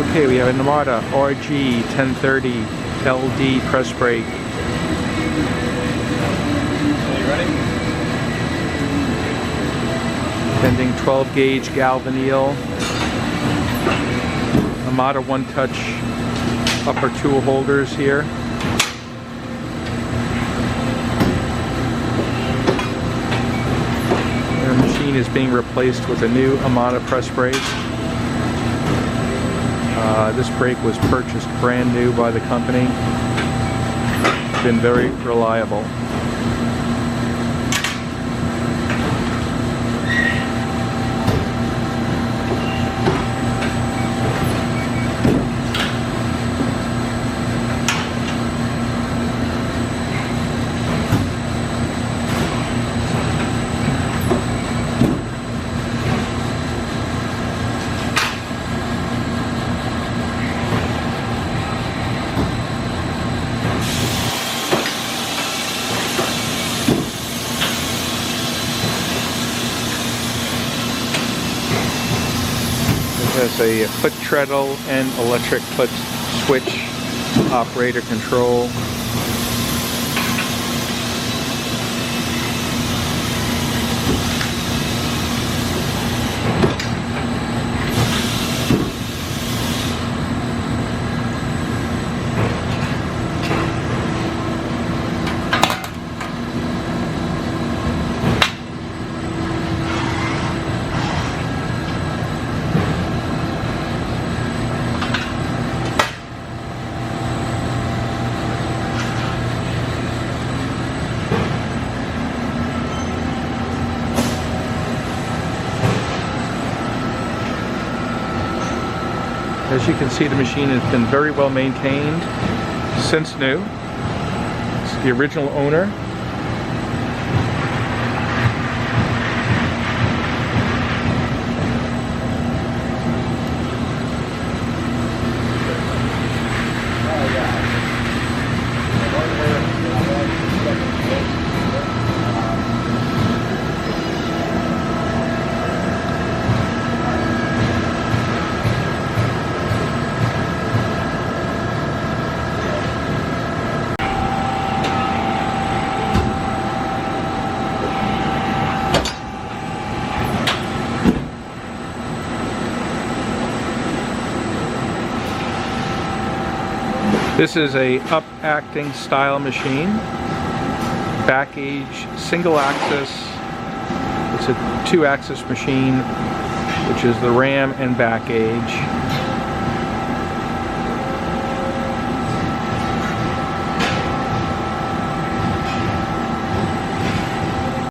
Okay, we have a Amada RG 1030 LD press brake. Bending 12 gauge galvanneal. Amada one touch upper tool holders here. The machine is being replaced with a new Amada press brake. This brake was purchased brand new by the company. Been very reliable. Has a foot treadle and electric foot switch operator control. As you can see, the machine has been very well maintained since new. It's the original owner. This is a up-acting style machine, back gauge, single axis. It's a 2-axis machine, which is the ram and back gauge.